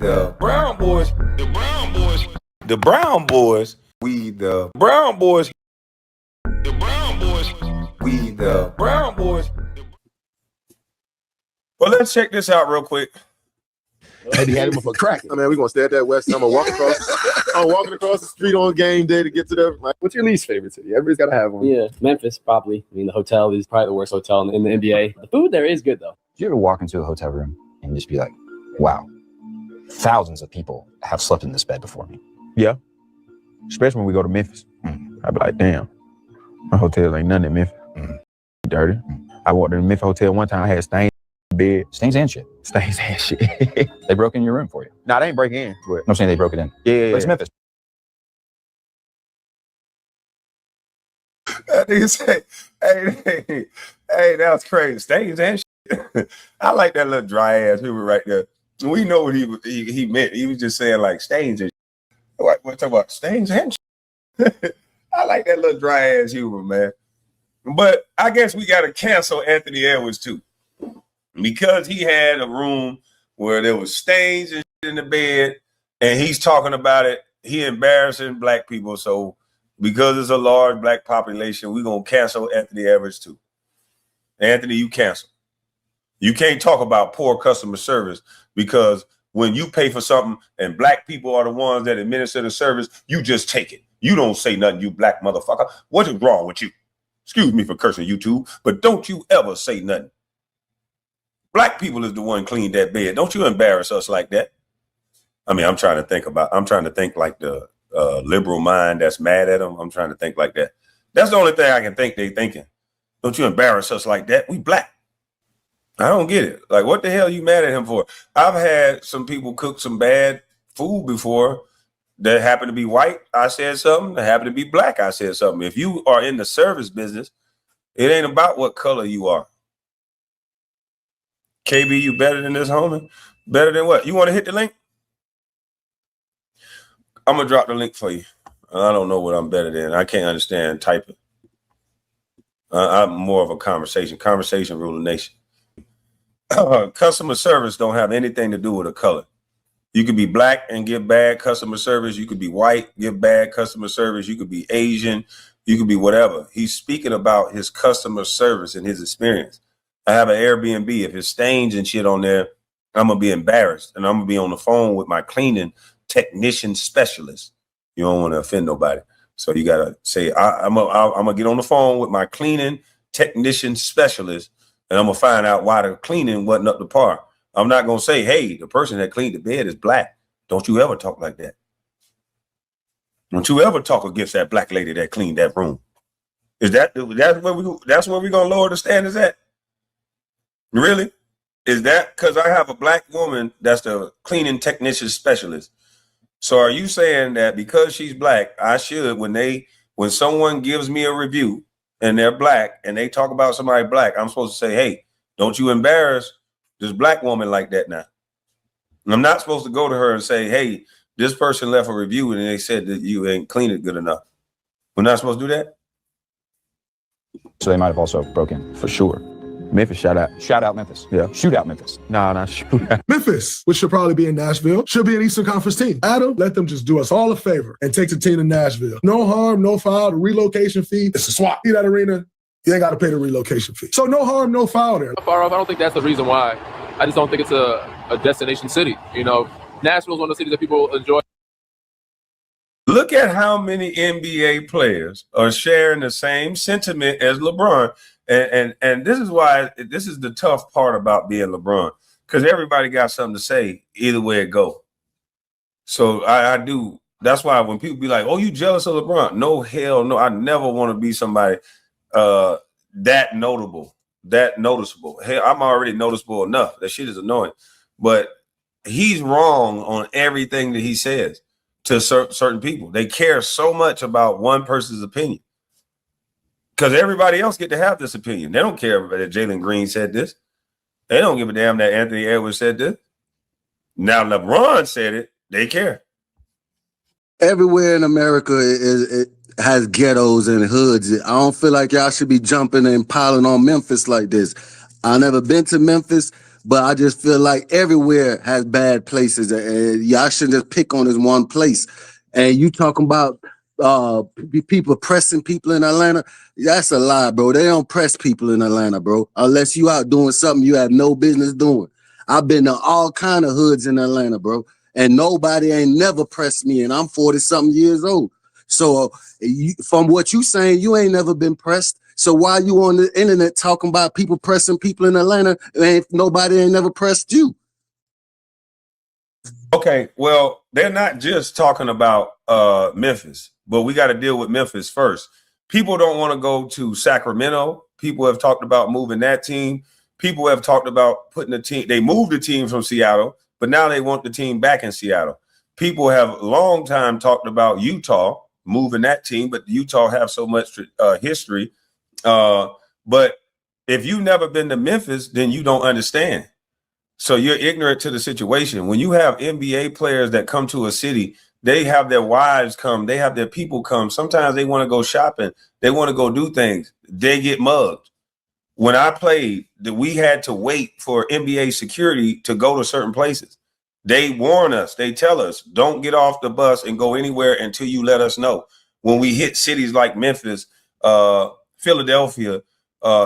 the Brown Boys. The Brown Boys. The Brown Boys. We the Brown Boys. The Brown Boys. We the Brown Boys. Well, let's check this out real quick. Maybe had him up a crack. I mean, we're gonna stay at that West. I'm gonna walk across. I'm walking across the street on game day to get to the. Like, what's your least favorite city? Everybody's got to have one. Yeah, Memphis probably. I mean, the hotel is probably the worst hotel in the NBA. The food there is good though. Do you ever walk into a hotel room and just be like, "Wow, thousands of people have slept in this bed before me"? Yeah, especially when we go to Memphis. I'd be like, "Damn, my hotel ain't nothing in Memphis. Dirty." I walked in the Memphis hotel one time. I had stains. Bed. Stains and shit. Stains and shit. They broke in your room for you. Nah, they ain't break in. But I'm saying they broke it in. Yeah. But it's Memphis. That nigga say, hey, that was crazy. Stains and shit. I like that little dry ass humor right there. We know what he meant. He was just saying like stains and shit. What talking about stains and shit? I like that little dry ass humor, man. But I guess we gotta cancel Anthony Edwards too. Because he had a room where there was stains and shit in the bed, and he's talking about it, he embarrassing black people. So because it's a large black population, we're going to cancel Anthony Edwards too. Anthony, you cancel. You can't talk about poor customer service because when you pay for something and black people are the ones that administer the service, you just take it. You don't say nothing, you black motherfucker. What is wrong with you? Excuse me for cursing YouTube, but don't you ever say nothing. Black people is the one cleaned that bed. Don't you embarrass us like that. I mean, I'm trying to think like the liberal mind that's mad at them. I'm trying to think like that. That's the only thing I can think they thinking. Don't you embarrass us like that. We black. I don't get it. Like, what the hell are you mad at him for? I've had some people cook some bad food before that happened to be white. I said something. That happened to be black. I said something. If you are in the service business, it ain't about what color you are. KB, you better than this, homie? Better than what? You want to hit the link? I'm going to drop the link for you. I don't know what I'm better than. I can't understand typing. I'm more of a conversation rule the nation. Customer service don't have anything to do with a color. You could be black and give bad customer service. You could be white, give bad customer service. You could be Asian. You could be whatever. He's speaking about his customer service and his experience. I have an Airbnb. If it's stains and shit on there, I'm going to be embarrassed. And I'm going to be on the phone with my cleaning technician specialist. You don't want to offend nobody. So you got to say, I'm going to get on the phone with my cleaning technician specialist, and I'm going to find out why the cleaning wasn't up to par. I'm not going to say, hey, the person that cleaned the bed is black. Don't you ever talk like that. Don't you ever talk against that black lady that cleaned that room. That's where we're going to lower the standards at? Really? Is that because I have a black woman that's the cleaning technician specialist? So are you saying that because she's black, I should, when someone gives me a review and they're black and they talk about somebody black, I'm supposed to say, hey, don't you embarrass this black woman like that now? And I'm not supposed to go to her and say, hey, this person left a review and they said that you ain't cleaned it good enough. We're not supposed to do that? So they might have also broken. For sure. Memphis, shout out. Shout out Memphis. Yeah. Shoot out Memphis. Nah, shoot out. Memphis, which should probably be in Nashville, should be an Eastern Conference team. Adam, let them just do us all a favor and take the team to Nashville. No harm, no foul. The relocation fee, it's a swap. See that arena? You ain't got to pay the relocation fee. So no harm, no foul there. Far off, I don't think that's the reason why. I just don't think it's a destination city. You know, Nashville's one of the cities that people enjoy. Look at how many NBA players are sharing the same sentiment as LeBron. And this is why this is the tough part about being LeBron, because everybody got something to say either way it go. So I do. That's why when people be like, oh, you jealous of LeBron? No, hell no. I never want to be somebody that notable, that noticeable. Hell, I'm already noticeable enough. That shit is annoying. But he's wrong on everything that he says to certain people. They care so much about one person's opinion. Because everybody else get to have this opinion. They don't care that Jalen Green said this. They don't give a damn that Anthony Edwards said this. Now LeBron said it. They care. Everywhere in America it has ghettos and hoods. I don't feel like y'all should be jumping and piling on Memphis like this. I've never been to Memphis, but I just feel like everywhere has bad places, and y'all shouldn't just pick on this one place. And you talking about people pressing people in Atlanta? That's a lie, bro. They don't press people in Atlanta, bro, unless you out doing something you have no business doing. I've been to all kind of hoods in Atlanta, bro, and nobody ain't never pressed me, and I'm 40-something years old. So from what you saying, you ain't never been pressed. So why you on the internet talking about people pressing people in Atlanta and nobody ain't never pressed you? Okay, well, they're not just talking about Memphis, but we got to deal with Memphis first. People don't want to go to Sacramento. People have talked about moving that team. People have talked about putting the team. They moved the team from Seattle, but now they want the team back in Seattle. People have long time talked about Utah moving that team, but Utah have so much history. But if you've never been to Memphis, then you don't understand. So you're ignorant to the situation. When you have NBA players that come to a city, they have their wives come, they have their people come. Sometimes they want to go shopping. They want to go do things. They get mugged. When I played, we had to wait for NBA security to go to certain places. They warn us. They tell us, don't get off the bus and go anywhere until you let us know. When we hit cities like Memphis, Philadelphia,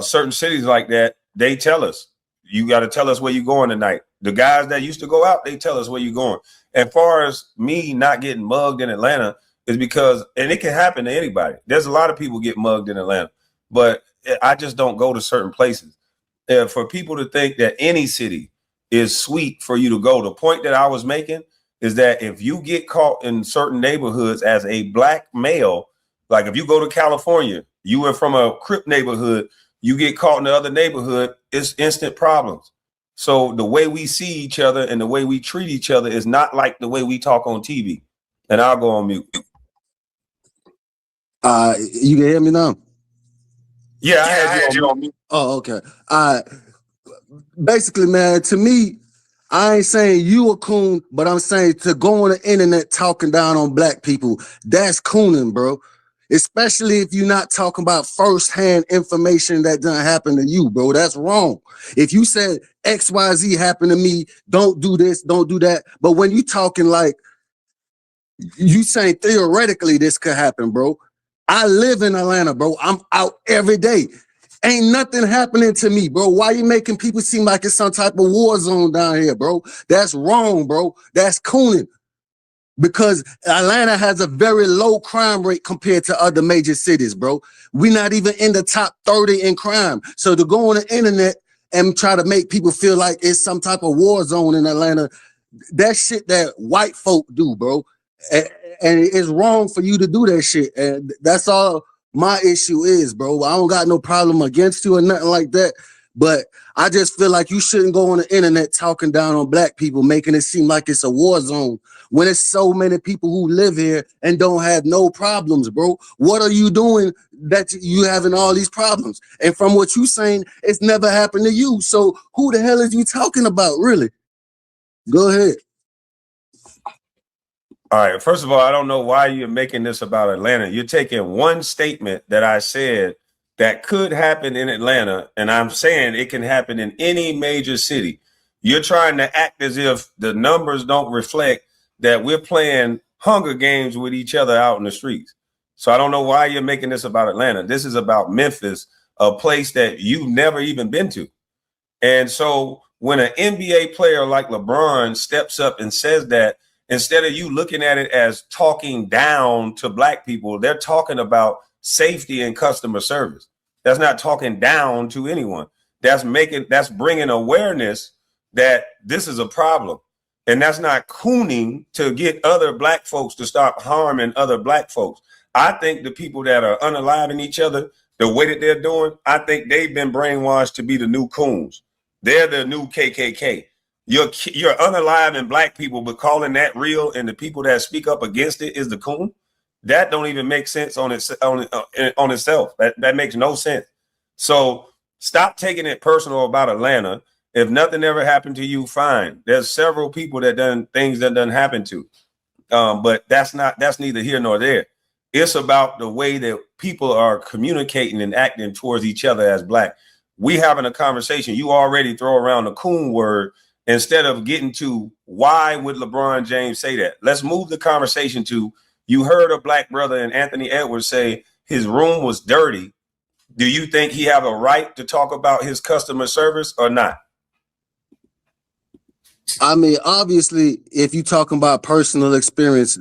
certain cities like that, they tell us, you got to tell us where you're going tonight. The guys that used to go out, they tell us where you're going. As far as me not getting mugged in Atlanta is because, and it can happen to anybody. There's a lot of people get mugged in Atlanta, but I just don't go to certain places. For people to think that any city is sweet for you to go, the point that I was making is that if you get caught in certain neighborhoods as a black male, like if you go to California, you were from a Crip neighborhood, you get caught in the other neighborhood, it's instant problems. So the way we see each other and the way we treat each other is not like the way we talk on TV. And I'll go on mute. You can hear me now? Yeah, I had you on mute. Oh, okay. Basically, man, to me, I ain't saying you a coon, but I'm saying to go on the internet talking down on black people, that's cooning, bro. Especially if you're not talking about firsthand information that done happen to you, bro. That's wrong. If you said XYZ happened to me, don't do this, don't do that. But when you talking like you saying theoretically this could happen, bro. I live in Atlanta, bro. I'm out every day. Ain't nothing happening to me, bro. Why you making people seem like it's some type of war zone down here, bro? That's wrong, bro. That's cooning. Because Atlanta has a very low crime rate compared to other major cities, bro. We're not even in the top 30 in crime. So to go on the internet and try to make people feel like it's some type of war zone in Atlanta, that shit that white folk do, bro. And it's wrong for you to do that shit. And that's all my issue is, bro. I don't got no problem against you or nothing like that. But I just feel like you shouldn't go on the internet talking down on black people, making it seem like it's a war zone when it's so many people who live here and don't have no problems, bro. What are you doing that you having all these problems? And from what you saying, it's never happened to you. So who the hell is you talking about, really? Go ahead. All right. First of all, I don't know why you're making this about Atlanta. You're taking one statement that I said that could happen in Atlanta, and I'm saying it can happen in any major city. You're trying to act as if the numbers don't reflect that we're playing Hunger Games with each other out in the streets. So I don't know why you're making this about Atlanta. This is about Memphis, a place that you've never even been to. And so when an NBA player like LeBron steps up and says that, instead of you looking at it as talking down to black people, they're talking about safety and customer service. That's not talking down to anyone. That's bringing awareness that this is a problem. And that's not cooning to get other black folks to stop harming other black folks. I think the people that are unaliving each other, the way that they're doing, I think they've been brainwashed to be the new coons. They're the new KKK. You're unaliving black people, but calling that real, and the people that speak up against it is the coon. That don't even make sense on itself. That makes no sense. So stop taking it personal about Atlanta. If nothing ever happened to you, fine. There's several people that done things that doesn't happen to. But that's neither here nor there. It's about the way that people are communicating and acting towards each other as black. we having a conversation, you already throw around the coon word instead of getting to why would LeBron James say that. Let's move the conversation to, you heard a black brother and Anthony Edwards say his room was dirty. Do you think he have a right to talk about his customer service or not? I mean, obviously, if you're talking about personal experience,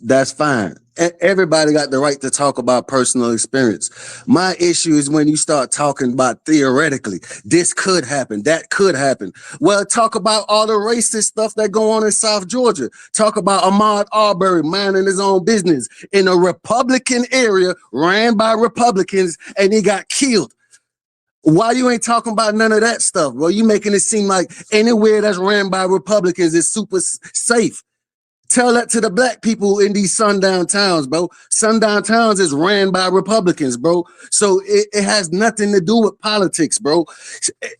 that's fine. Everybody got the right to talk about personal experience. My issue is when you start talking about theoretically, this could happen, that could happen. Well, talk about all the racist stuff that go on in South Georgia. Talk about Ahmaud Arbery minding his own business in a Republican area ran by Republicans, and he got killed. Why you ain't talking about none of that stuff, bro? You making it seem like anywhere that's ran by Republicans is super safe. Tell that to the black people in these sundown towns, bro. Sundown towns is ran by Republicans, bro. So it has nothing to do with politics, bro.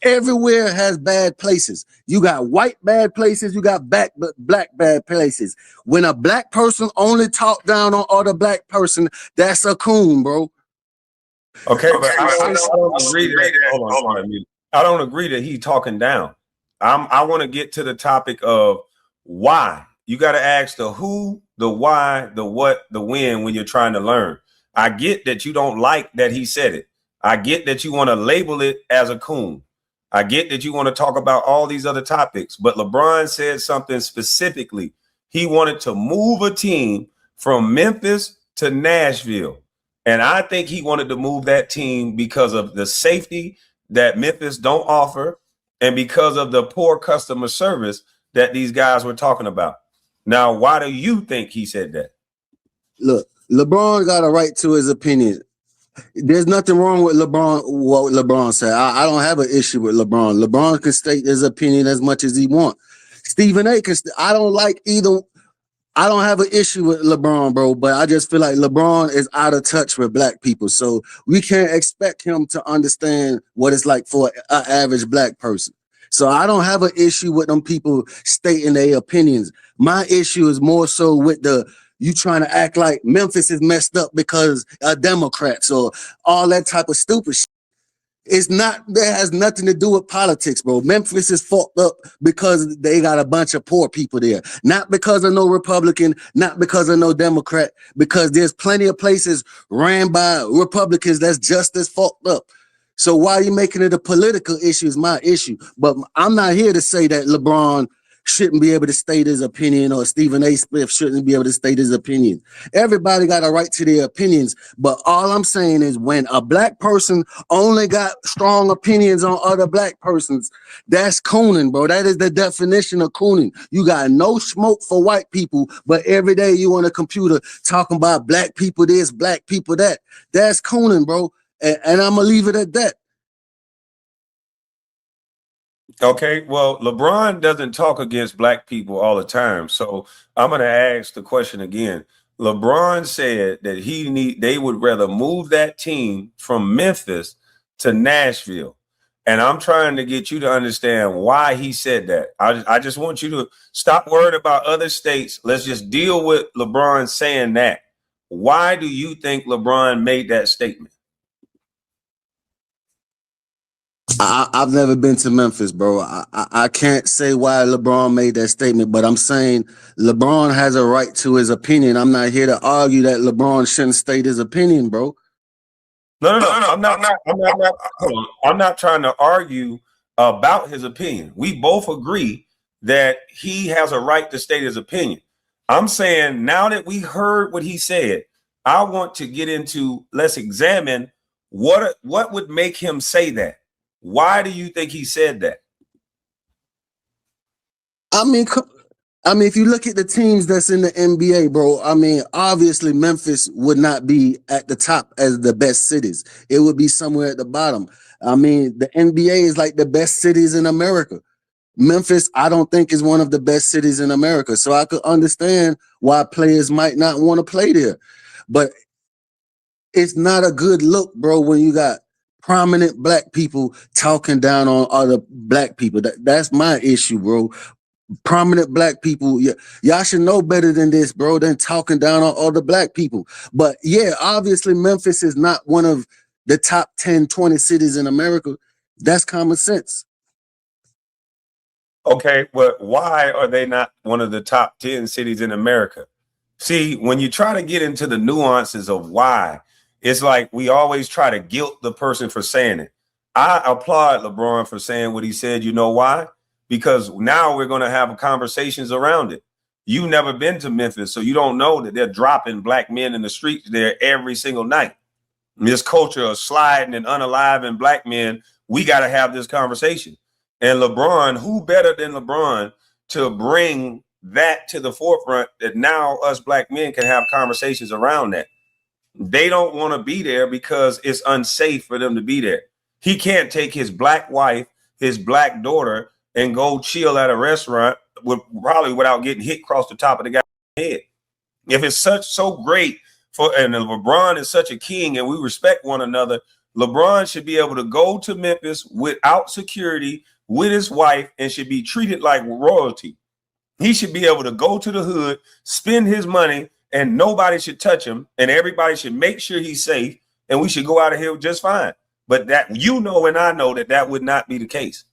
Everywhere has bad places. You got white bad places, you got black bad places. When a black person only talk down on other black person, that's a coon, bro. Okay, but I don't agree that. Hold on, I don't agree that he's talking down. I want to get to the topic of why. You got to ask the who, the why, the what, the when you're trying to learn. I get that you don't like that he said it. I get that you want to label it as a coon. I get that you want to talk about all these other topics, but LeBron said something specifically. He wanted to move a team from Memphis to Nashville. And I think he wanted to move that team because of the safety that Memphis don't offer and because of the poor customer service that these guys were talking about. Now, why do you think he said that? Look, LeBron got a right to his opinion. There's nothing wrong with LeBron, what LeBron said. I don't have an issue with LeBron. LeBron can state his opinion as much as he wants. Stephen A. I don't like either. I don't have an issue with LeBron, bro, but I just feel like LeBron is out of touch with black people. So we can't expect him to understand what it's like for an average black person. So I don't have an issue with them people stating their opinions. My issue is more so with you trying to act like Memphis is messed up because of Democrats or all that type of stupid shit. That has nothing to do with politics, bro. Memphis is fucked up because they got a bunch of poor people there. Not because of no Republican, not because of no Democrat, because there's plenty of places ran by Republicans that's just as fucked up. So why are you making it a political issue is my issue. But I'm not here to say that LeBron shouldn't be able to state his opinion or Stephen A. Smith shouldn't be able to state his opinion. Everybody got a right to their opinions. But all I'm saying is when a black person only got strong opinions on other black persons, that's cooning, bro. That is the definition of cooning. You got no smoke for white people, but every day you on a computer talking about black people this, black people that. That's cooning, bro. And I'm going to leave it at that. Okay, well, LeBron doesn't talk against black people all the time. So I'm going to ask the question again. LeBron said that they would rather move that team from Memphis to Nashville. And I'm trying to get you to understand why he said that. I just want you to stop worrying about other states. Let's just deal with LeBron saying that. Why do you think LeBron made that statement? I've never been to Memphis, bro. I can't say why LeBron made that statement, but I'm saying LeBron has a right to his opinion. I'm not here to argue that LeBron shouldn't state his opinion, bro. No. I'm not trying to argue about his opinion. We both agree that he has a right to state his opinion. I'm saying now that we heard what he said, I want to get into, let's examine what would make him say that. Why do you think he said that? I mean, if you look at the teams that's in the NBA, bro, I mean, obviously Memphis would not be at the top as the best cities. It would be somewhere at the bottom. I mean, the NBA is like the best cities in America. Memphis, I don't think is one of the best cities in America. So I could understand why players might not want to play there. But it's not a good look, bro, when you got prominent black people talking down on other black people. That's my issue, bro. Prominent black people, y'all should know better than this, bro, than talking down on other black people. But yeah, obviously Memphis is not one of the top 10, 20 cities in America. That's common sense. Okay, but why are they not one of the top 10 cities in America? See, when you try to get into the nuances of why, it's like we always try to guilt the person for saying it. I applaud LeBron for saying what he said. You know why? Because now we're going to have conversations around it. You've never been to Memphis, so you don't know that they're dropping black men in the streets there every single night. This culture of sliding and unaliving black men, we got to have this conversation. And LeBron, who better than LeBron to bring that to the forefront that now us black men can have conversations around that? They don't want to be there because it's unsafe for them to be there. He can't take his black wife, his black daughter, and go chill at a restaurant probably without getting hit across the top of the guy's head. If it's so great and LeBron is such a king and we respect one another, LeBron should be able to go to Memphis without security with his wife and should be treated like royalty. He should be able to go to the hood, spend his money, and nobody should touch him, and everybody should make sure he's safe, and we should go out of here just fine. But that, and I know that would not be the case.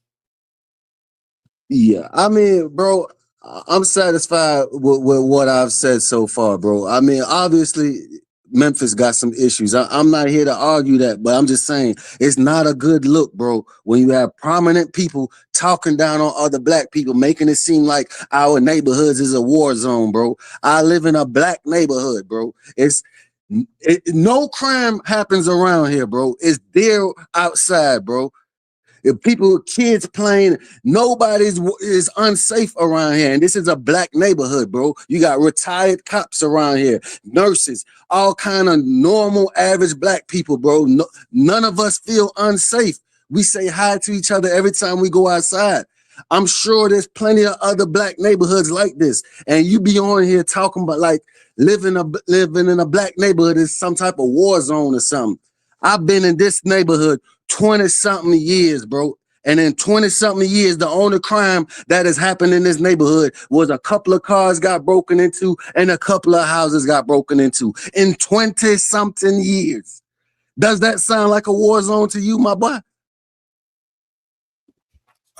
Yeah, I mean, bro, I'm satisfied with what I've said so far, bro. I mean, obviously, Memphis got some issues. I'm not here to argue that, but I'm just saying it's not a good look, bro, when you have prominent people talking down on other black people, making it seem like our neighborhoods is a war zone, bro. I live in a black neighborhood, bro. No crime happens around here, bro. It's there outside, bro. If people, kids playing, nobody's is unsafe around here. And this is a black neighborhood, bro. You got retired cops around here, nurses, all kind of normal, average black people, bro. No, none of us feel unsafe. We say hi to each other every time we go outside. I'm sure there's plenty of other black neighborhoods like this. And you be on here talking about like living in a black neighborhood is some type of war zone or something. I've been in this neighborhood 20-something years, bro. And in 20-something years, the only crime that has happened in this neighborhood was a couple of cars got broken into and a couple of houses got broken into in 20-something years. Does that sound like a war zone to you, my boy?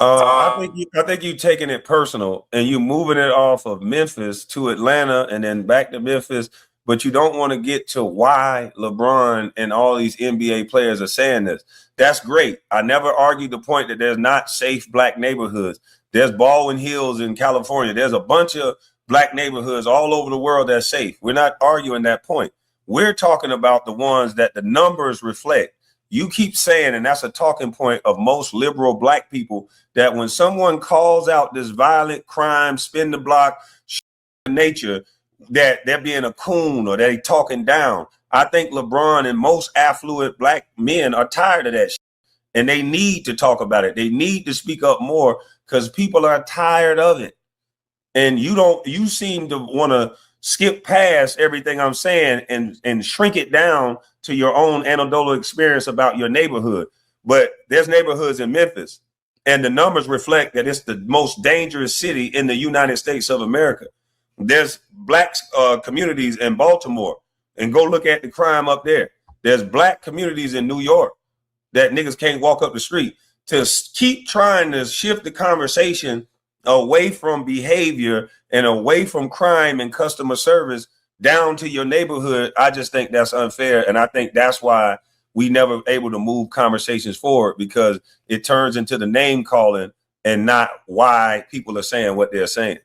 I think you taking it personal and you moving it off of Memphis to Atlanta and then back to Memphis, but you don't want to get to why LeBron and all these NBA players are saying this. That's great. I never argued the point that there's not safe black neighborhoods. There's Baldwin Hills in California. There's a bunch of black neighborhoods all over the world that's safe. We're not arguing that point. We're talking about the ones that the numbers reflect. You keep saying, and that's a talking point of most liberal black people, that when someone calls out this violent crime, spin the block nature, that they're being a coon or that they talking down. I think LeBron and most affluent black men are tired of that shit, and they need to talk about it. They need to speak up more because people are tired of it. And you seem to want to skip past everything I'm saying and shrink it down to your own anecdotal experience about your neighborhood. But there's neighborhoods in Memphis, and the numbers reflect that it's the most dangerous city in the United States of America. There's black communities in Baltimore, and go look at the crime up there. There's black communities in New York that niggas can't walk up the street. To keep trying to shift the conversation away from behavior and away from crime and customer service down to your neighborhood, I just think that's unfair. And I think that's why we never able to move conversations forward, because it turns into the name calling and not why people are saying what they're saying.